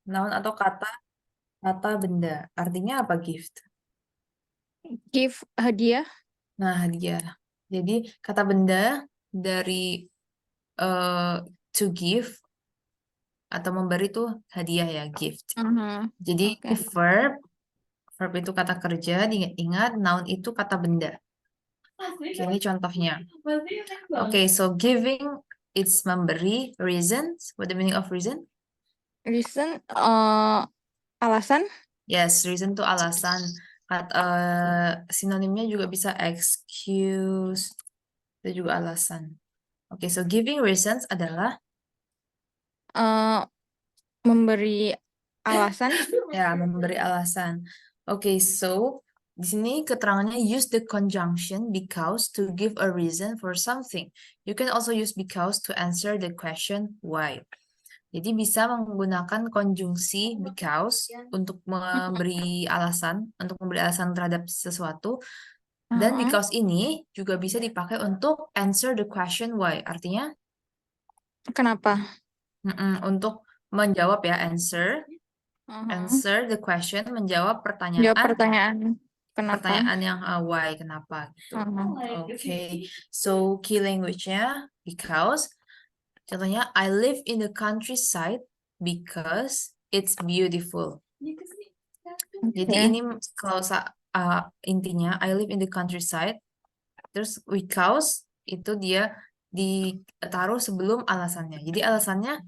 Noun atau kata benda. Artinya apa gift? Give hadiah. Nah, hadiah. Jadi kata benda dari to give atau memberi itu hadiah ya, gift. Jadi Oke. verb, verb itu kata kerja, diingat-ingat, noun itu kata benda. Oke, ini contohnya. Oke, so giving it's memberi, reasons, what the meaning of reason? Reason, alasan. Yes, reason itu alasan. Sinonimnya juga bisa excuse, itu juga alasan. Oke, so giving reasons adalah eh Memberi alasan. ya memberi alasan. Oke, so di sini keterangannya use the conjunction because to give a reason for something. You can also use because to answer the question why. Jadi bisa menggunakan konjungsi because untuk memberi alasan, terhadap sesuatu. Dan because ini juga bisa dipakai untuk answer the question why. Artinya Kenapa? untuk menjawab ya, answer the question, menjawab Jawab pertanyaan pertanyaan kenapa. yang why, kenapa gitu. Oke, so key language-nya because. Contohnya, I live in the countryside because it's beautiful. Jadi ini kalau intinya I live in the countryside, terus because itu dia ditaruh sebelum alasannya. Jadi alasannya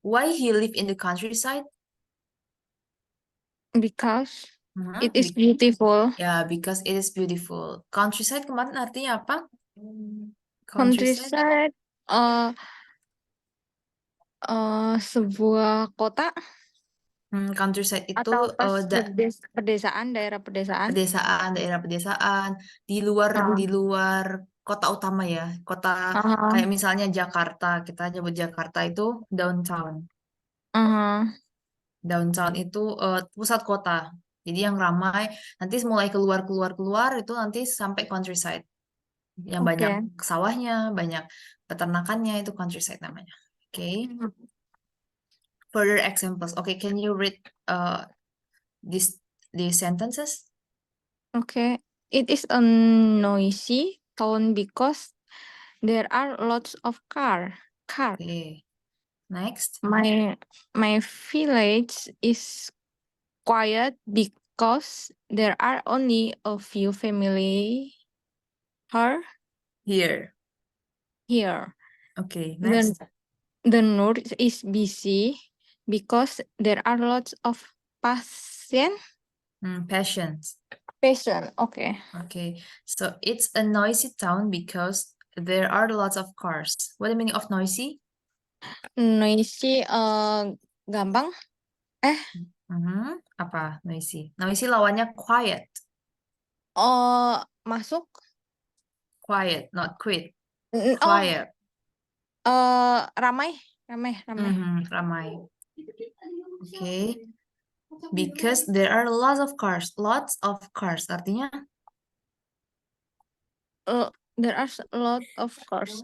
why he live in the countryside? Because it is beautiful. Ya, because it is beautiful. Countryside kemarin artinya apa? Countryside, sebuah kota Countryside itu atau pedesaan, daerah pedesaan. daerah pedesaan di luar kota utama ya. Kota kayak misalnya Jakarta, kita nyebut Jakarta itu downtown. Downtown itu pusat kota. Jadi yang ramai, nanti mulai keluar itu nanti sampai countryside. Yang banyak sawahnya, banyak peternakannya itu countryside namanya. Oke. Further examples. Okay, can you read these sentences? Okay. It is a noisy town because there are lots of car. Okay. Next. My village is quiet because there are only a few family Here. here. Okay, next. The nurse is busy because there are lots of patients. Okay. Okay, so it's a noisy town because there are lots of cars. What the meaning of noisy? Noisy, gampang. Apa noisy? Noisy lawannya quiet. Masuk. Quiet, not quit. Quiet. Ramai. Ramai. Okay. Because there are lots of cars. Lots of cars. Artinya? There are a lot of cars.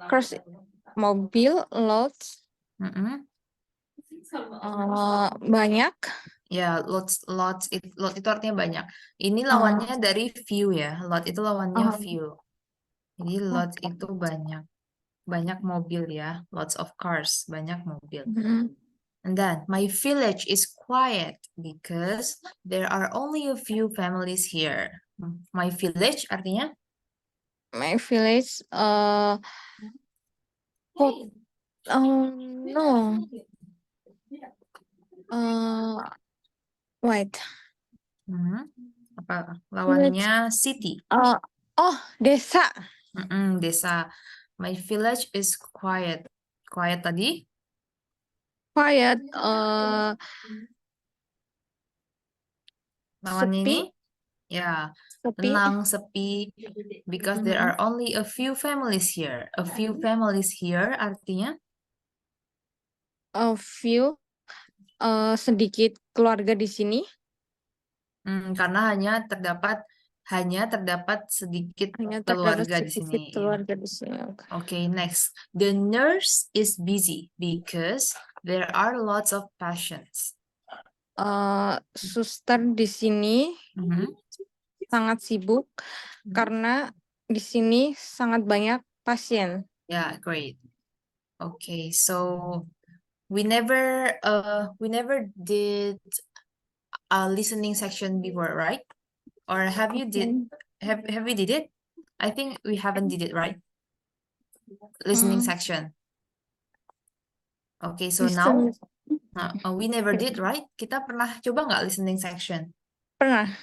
Cars, mobil, lots. Banyak. Ya, lot itu artinya banyak. Ini lawannya dari few ya. Lot itu lawannya few. Jadi lot itu banyak. Banyak mobil ya. Lots of cars. Banyak mobil. And then, my village is quiet because there are only a few families here. My village artinya? My village, no. Wait. Apa lawannya city? Desa. Desa. My village is quiet. Quiet tadi? Quiet. Lawannya Sepi. ini? Ya, Sepi. tenang, sepi. Because there are only a few families here. A few families here artinya? A few. Sedikit keluarga di sini. Karena hanya terdapat Hanya terdapat sedikit Hanya terdapat keluarga di sedikit sini. keluarga di sini. Oke. Okay, next. The nurse is busy because there are lots of patients. Suster di sini sangat sibuk karena di sini sangat banyak pasien. Yeah, great. Okay, so we never did a listening section before, right? Or have you did have we did it? I think we haven't did it, right? Listening section. Okay, so now we never did, right? Kita pernah coba nggak listening section? Pernah.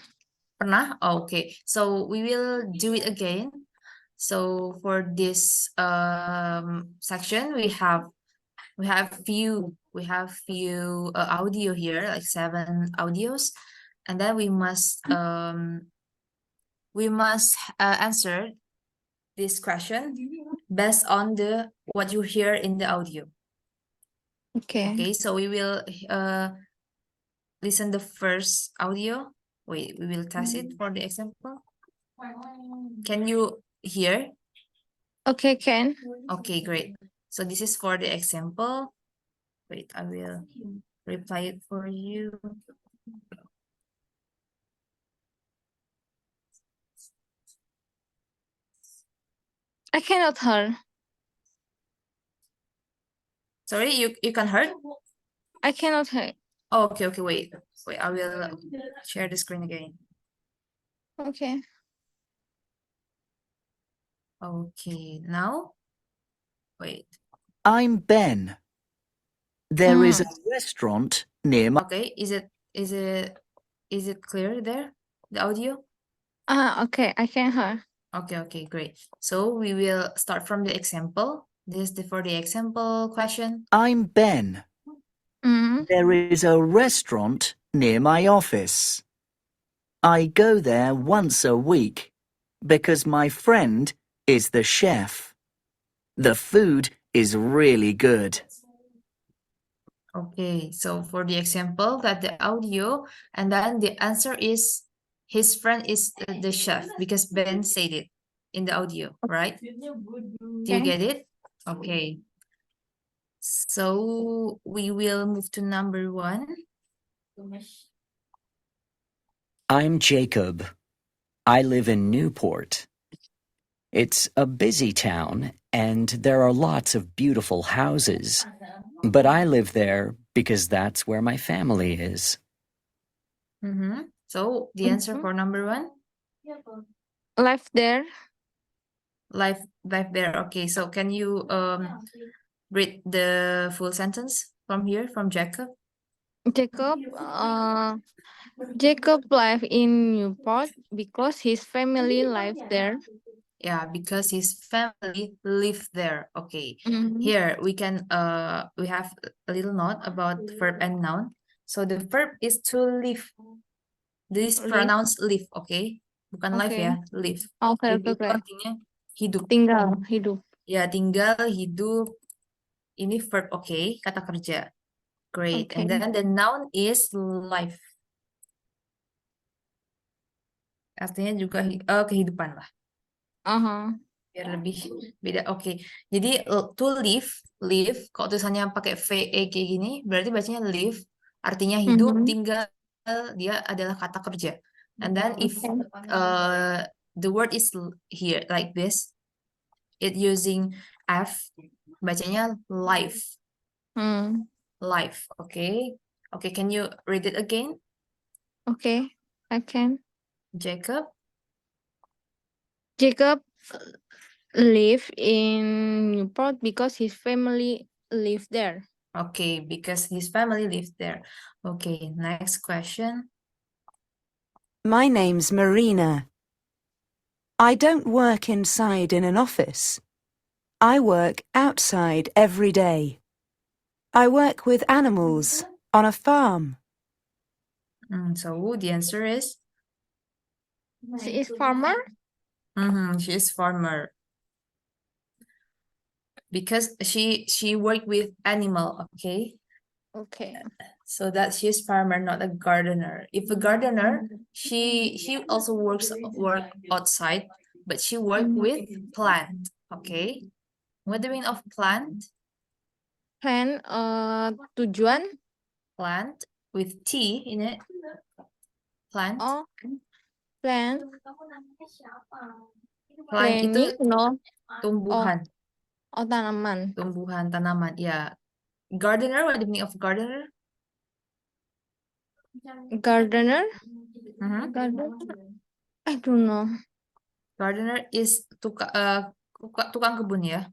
Pernah? Oh, okay, so we will do it again. So for this section, we have few audio here, like 7 audios, and then we must answer this question based on what you hear in the audio. Okay. Okay, so we will listen the first audio. Wait, we will test it for the example. Can you hear? Okay, Ken. Okay, great. So this is for the example. Wait, I will reply it for you. I cannot hear. Sorry, you can hear? I cannot hear. Oh, okay, wait, I will share the screen again. Okay. Okay, now, wait. I'm Ben. There is a restaurant near my... Okay, is it clear there, the audio? Okay, I can hear. Okay, great. So we will start from the example. This is for the example question. I'm Ben. There is a restaurant near my office. I go there once a week because my friend is the chef. The food is really good. Okay, so for the example, that the audio, and then the answer is his friend is the chef because Ben said it in the audio, right? Do you get it? Okay. So we will move to number 1. I'm Jacob. I live in Newport. It's a busy town and there are lots of beautiful houses. But I live there because that's where my family is. So the answer for number 1? Live there. Live there. Okay, so can you read the full sentence from here, from Jacob? Jacob live in Newport because his family live there. Yeah, because his family live there. Okay. Here we can we have a little note about verb and noun. So the verb is to live. This pronounced live, okay? Bukan live ya, live. Okay. Itu artinya hidup. Tinggal, hidup. Ya, tinggal, hidup. Ini verb, okay? Kata kerja. Great. Okay. And then the noun is life. Artinya juga kehidupan lah. Biar lebih beda. Oke. Jadi to live, kalau tulisannya pakai VE kayak gini, berarti bacanya live, artinya hidup, tinggal, dia adalah kata kerja. And then if the word is here like this, it using F, bacanya life. Life, okay. Okay, can you read it again? Okay, I can. Jacob live in Newport because his family live there. Okay, because his family lives there. Okay, next question. My name's Marina. I don't work inside in an office. I work outside every day. I work with animals on a farm. So the answer is? She is farmer? She is farmer. Because she work with animal, okay? Okay. So that she's farmer, not a gardener. If a gardener, she also work outside, but she work with plant. Okay. What do you mean of plant? Plan tujuan. Plant with T in it. Plant. Oh, plan. Plant itu Planning, no. tumbuhan. Oh, tanaman. Tumbuhan, tanaman. Ya. Gardener, what do you mean of gardener? Gardener. Mhm. Gardener. I don't know. Gardener is tukang kebun ya.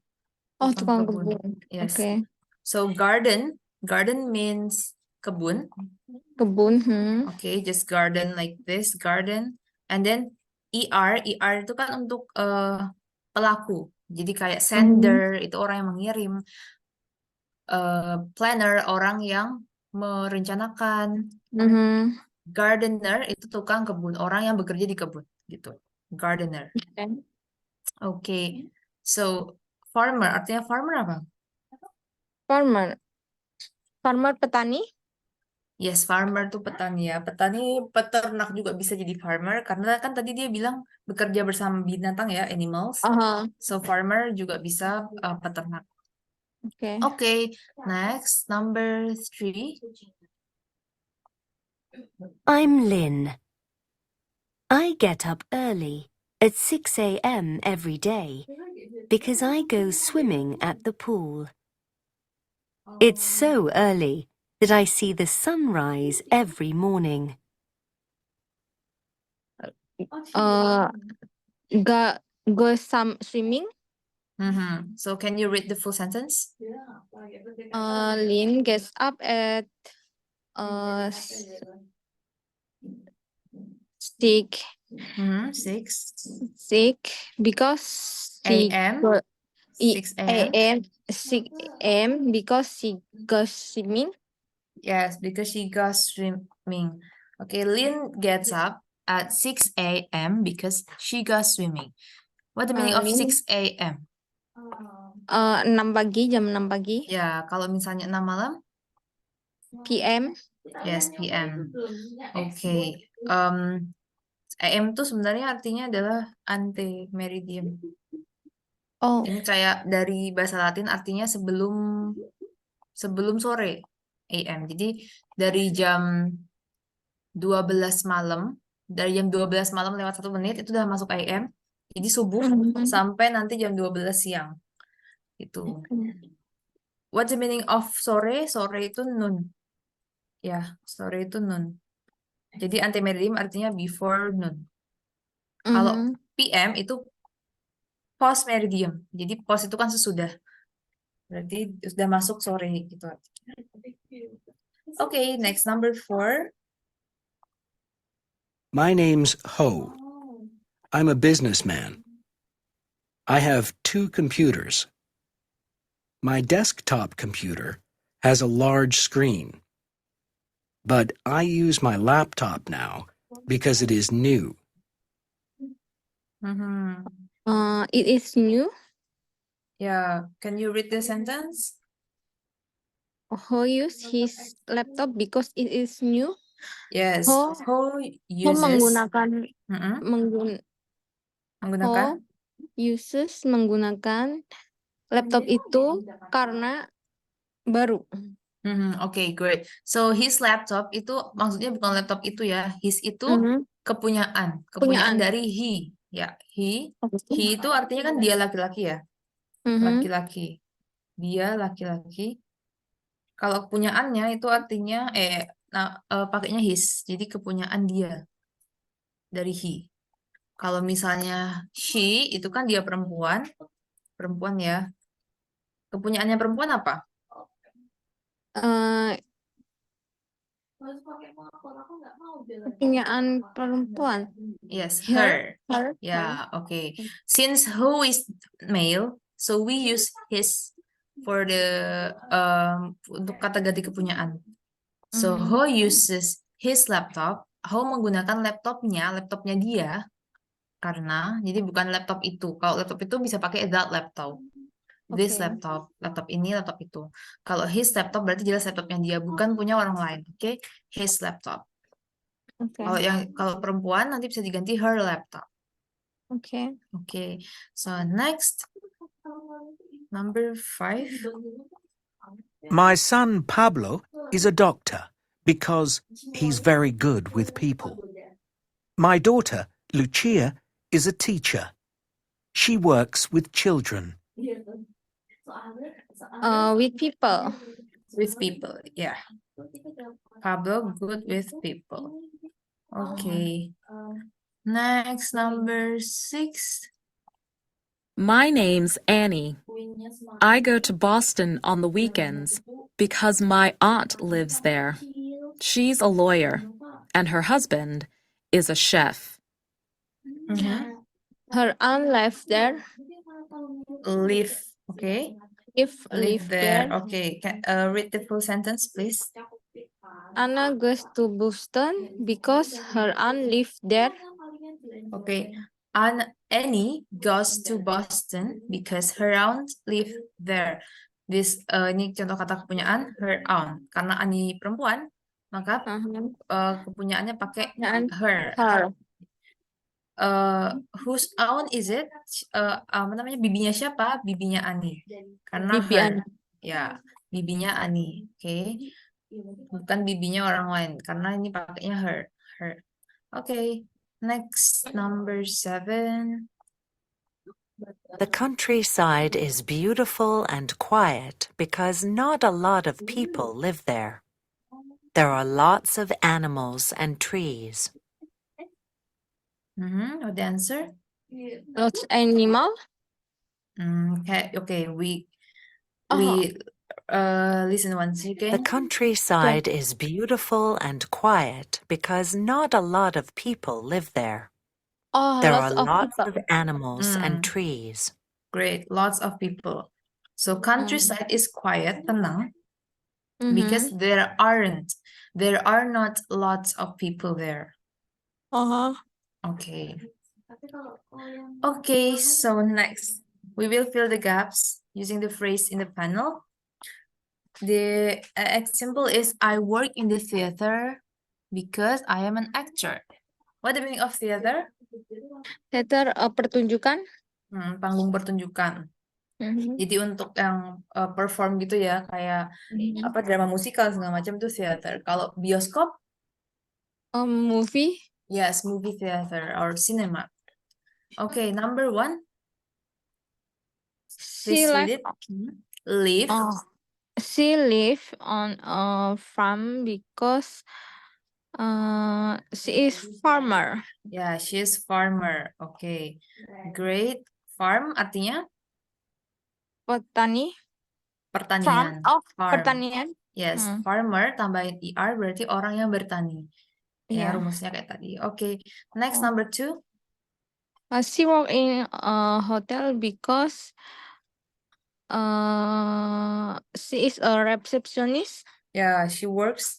Oh, Tukang tukang kebun. kebun. Yes. Oke. So garden means kebun. Kebun. Okay, just garden like this, garden. And then ER itu kan untuk pelaku. Jadi kayak sender itu orang yang mengirim. Planner orang yang merencanakan. Gardener itu tukang kebun, orang yang bekerja di kebun gitu. Gardener. Okay. So farmer artinya farmer apa? Farmer. Farmer petani. Yes, farmer tuh petani ya. Petani, peternak juga bisa jadi farmer karena kan tadi dia bilang bekerja bersama binatang ya, animals. So farmer juga bisa peternak. Oke. Okay, next number 3. I'm Lynn. I get up early at 6 a.m. every day because I go swimming at the pool. It's so early that I see the sunrise every morning. Go some swimming. So can you read the full sentence? Lynn gets up at 6 because she AM? go- 6 a.m. 6 a.m. because she goes swimming. Yes, because she goes swimming. Okay, Lynn gets up at 6 a.m. because she goes swimming. What the meaning of Lynn- 6 a.m.? 6 pagi, jam 6 pagi. Ya, kalau misalnya 6 malam? PM. Yes, PM. Okay. AM tuh sebenarnya artinya adalah ante meridian. Oh, Ini kayak dari bahasa Latin artinya sebelum sore, AM. Jadi dari jam 12 malam, dari jam 12 malam lewat 1 menit itu udah masuk AM. Jadi subuh sampai nanti jam 12 siang. Itu. What's the meaning of sore? Sore itu noon. Ya, sore itu noon. Jadi antemeridium artinya before noon. Kalau PM itu post meridium. Jadi post itu kan sesudah. Berarti sudah masuk sore gitu. Okay, next number 4. My name's Ho. I'm a businessman. I have 2 computers. My desktop computer has a large screen. But I use my laptop now because it is new. It is new. Yeah, can you read the sentence? Who use his laptop because it is new? Yes. Ho Who uses menggunakan menggunakan menggunakan laptop itu karena baru. Okay, great. So his laptop itu maksudnya bukan laptop itu ya. His itu kepunyaan dari he. Ya, he itu artinya kan dia laki-laki ya. Laki-laki. Dia laki-laki. Kalau kepunyaannya itu artinya pakainya his. Jadi kepunyaan dia dari he. Kalau misalnya she itu kan dia perempuan. Perempuan ya. Kepunyaannya perempuan apa? Kepunyaan perempuan. Yes, Her. her. Yeah, okay. Since who is male, so we use his for the untuk kata ganti kepunyaan. So who uses his laptop? Who menggunakan laptopnya dia karena jadi bukan laptop itu. Kalau laptop itu bisa pakai that laptop. This Okay. laptop ini, laptop itu. Kalau his laptop berarti jelas laptopnya dia, bukan punya orang lain. Oke, his laptop. Okay. Kalau perempuan nanti bisa diganti her laptop. Okay. Oke, so next number 5. My son Pablo is a doctor because he's very good with people. My daughter Lucia is a teacher. She works with children. With people. With people, yeah. Pablo good with people. Okay. Next, number 6. My name's Annie. I go to Boston on the weekends because my aunt lives there. She's a lawyer, and her husband is a chef. Her aunt lives there. Live, okay. Live there. there. Okay, read the full sentence, please. Anna goes to Boston because her aunt lives there. Okay, Annie goes to Boston because her aunt live there. Ini contoh kata kepunyaan her aunt. Karena Annie perempuan, maka kepunyaannya pakai her. Whose aunt is it? Apa namanya? Bibinya siapa? Bibinya Annie. Karena Bibi her. Annie. Ya, bibinya Annie. Oke. Bukan bibinya orang lain. Karena ini pakainya her. Oke. Next, number 7. The countryside is beautiful and quiet because not a lot of people live there. There are lots of animals and trees. What the answer? Lots animal. Okay. We listen once again. The countryside is beautiful and quiet because not a lot of people live there. There are lots of animals and trees. Great, lots of people. So countryside is quiet, tenang, because there are not lots of people there. Okay. Okay, so next, we will fill the gaps using the phrase in the panel. The example is, I work in the theater because I am an actor. What the meaning of theater? Theater pertunjukan. Panggung pertunjukan. Jadi untuk yang perform gitu ya, kayak apa drama musikal segala macam itu theater. Kalau bioskop? Movie. Yes, movie theater or cinema. Okay, number 1. Please read it. Live. She live on a farm because she is farmer. Yeah, she is farmer. Okay, great. Farm artinya? Petani. Pertanian. Farm. Farm. Pertanian. Yes, farmer tambahin ER berarti orang yang bertani. Ya, Yeah. rumusnya kayak tadi. Okay, next number 2. She work in a hotel because she is a receptionist. Yeah, she works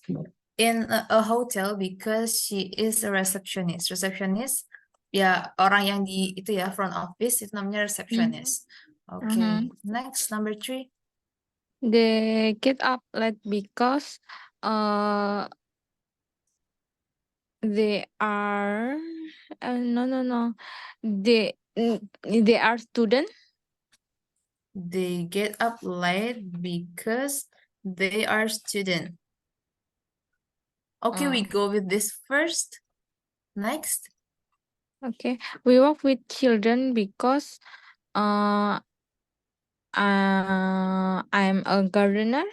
in a hotel because she is a receptionist. Receptionist, ya orang yang di itu ya front office itu namanya receptionist. Okay, next number 3. They get up late because they are no. They are student. They get up late because they are student. Okay, we go with this first. Next. Okay, we work with children because I'm a gardener.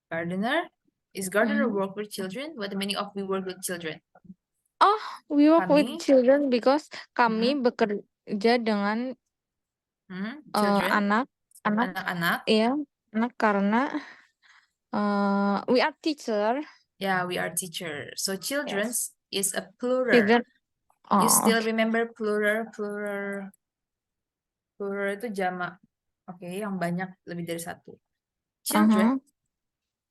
Gardener? Is gardener work with children? What the meaning of we work with children? We work Kami? with children because kami bekerja dengan Children? anak-anak. Anak-anak? Iya, anak karena we are teacher. Yeah, we are teacher. So children is a plural. Children. You still remember plural? Plural itu jamak. Oke, yang banyak lebih dari satu. Children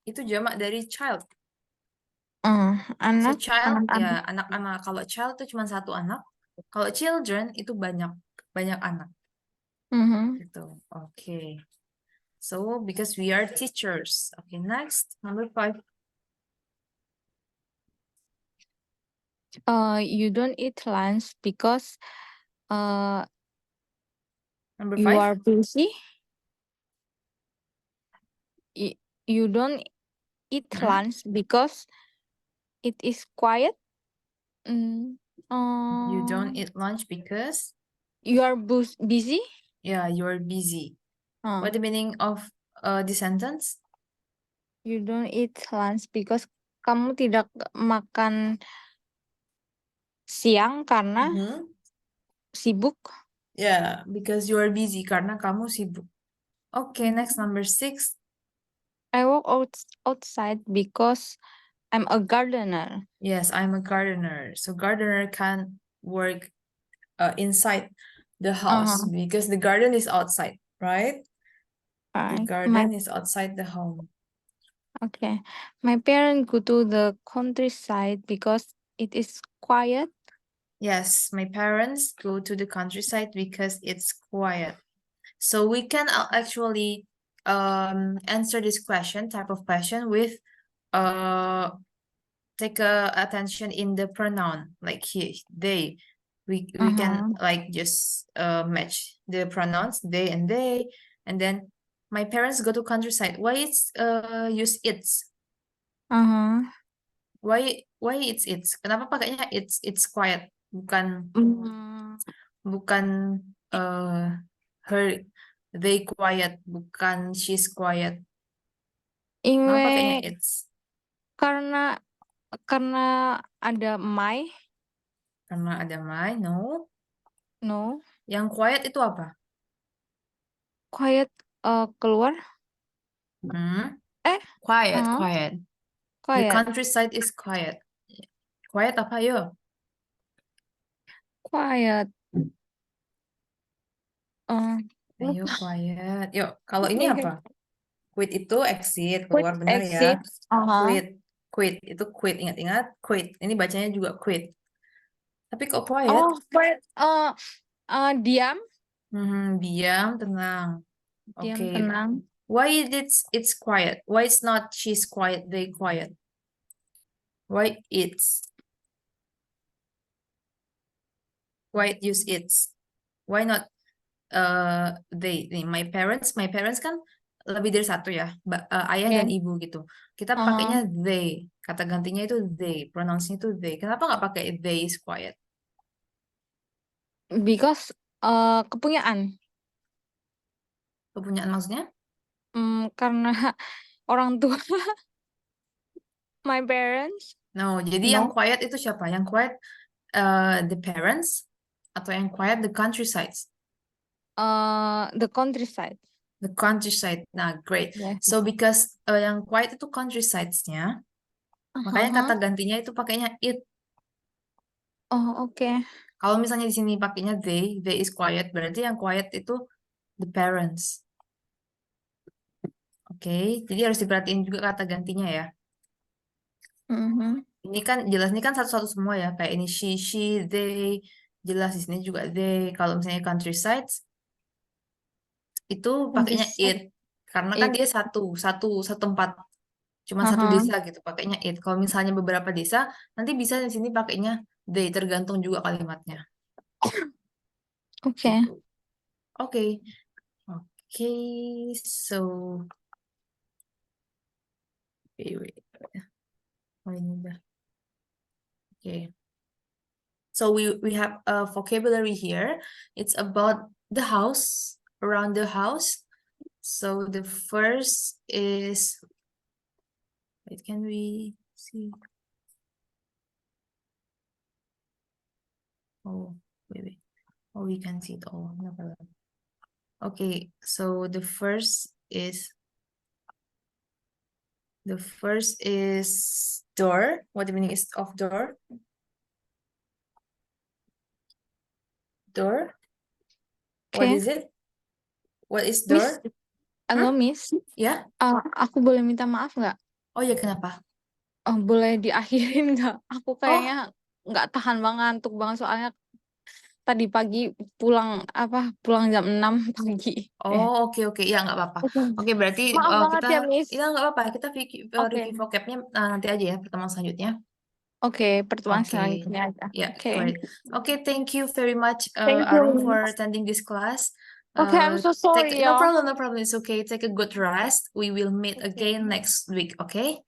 itu jamak dari child. Anak. So child, anak-anak. ya anak-anak. Kalau child itu cuma satu anak. Kalau children itu banyak anak. Gitu. Okay. So because we are teachers. Okay, next number 5. You don't eat lunch because Number you 5. are busy. You don't eat lunch because it is quiet. You don't You eat lunch because are busy. you're busy. What the meaning of the sentence? You don't eat lunch because kamu tidak makan siang karena sibuk. Yeah, because you are busy karena kamu sibuk. Okay, next number 6. I walk outside because I'm a gardener. Yes, I'm a gardener. So gardener can work inside the house because the garden is outside, right? The Right. garden is outside the home. Okay. My parents go to the countryside because it is quiet. Yes, my parents go to the countryside because it's quiet. So we can actually answer this type of question with take attention in the pronoun, like he, they. We can like just match the pronouns they, and then my parents go to countryside. Why it's use it's? Why it's? Kenapa pakainya it's quiet, bukan her, they quiet, bukan she's quiet. Kenapa pakainya it's? Karena ada my. Karena ada my, no. No. Yang quiet itu apa? Quiet keluar. Quiet. Quiet. The countryside is quiet. Quiet apa yo? Quiet. Ayo quiet. Yuk, kalau ini apa? Quit itu exit, keluar benar ya. Exit. Quit itu quit, ingat-ingat quit. Ini bacanya juga quit. Tapi kok quiet? Oh, quiet. Diam. Diam, tenang. Diam, Okay. tenang. Why it's quiet? Why it's not she's quiet, they quiet? Why it use it's? Why not they? Nih, my parents kan lebih dari satu ya, ayah dan ibu gitu. Kita pakainya they, kata gantinya itu they, pronounce-nya itu they. Kenapa nggak pakai they is quiet? Because kepunyaan. Kepunyaan maksudnya? Karena orang tua. My parents. No, jadi yang quiet itu siapa? Yang quiet the parents atau yang quiet the countryside? The countryside. The countryside. Nah, great. Yes. So because yang quiet itu countryside-nya, makanya kata gantinya itu pakainya it. Oh, oke. Kalau misalnya di sini pakainya they is quiet, berarti yang quiet itu the parents. Oke, jadi harus diperhatiin juga kata gantinya ya. Ini kan jelas, ini kan satu-satu semua ya, kayak ini she, they, jelas di sini juga they. Kalau misalnya countryside itu pakainya it, karena kan dia satu tempat, cuma satu desa gitu, pakainya it. Kalau misalnya beberapa desa, nanti bisa di sini pakainya they, tergantung juga kalimatnya. Oke. Gitu. Oke, so wait. Oh, ini udah. Okay. So we have a vocabulary here. It's about the house, around the house. So the first is, wait, can we see? Oh, wait. Oh, we can see it all. No problem. Okay, so the first is door. What the meaning is of door? Door. What Okay. is it? What is door? Halo, Miss. Ya? Aku boleh minta maaf nggak? Oh ya, kenapa? Boleh diakhirin nggak? Aku kayaknya nggak tahan banget, ngantuk banget soalnya tadi pagi pulang jam 6 pagi. Oh, oke, ya nggak apa-apa. Oke. Oke, berarti Maaf banget kita, ya, Miss. ya nggak apa-apa. Kita Oke. review vocabnya nanti aja ya pertemuan selanjutnya. Oke, pertemuan Oke, selanjutnya aja. yeah, Oke. great. Okay, thank you very much, Thank you, Arun, for Miss. attending this class. Okay, I'm so sorry, No y'all. problem. It's okay. Take a good rest. We will meet again next week. Okay.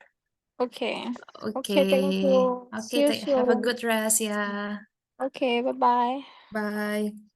Okay. Okay, Okay. thank you. See Okay. you Have a soon. good rest. Yeah. Okay, bye-bye. Bye.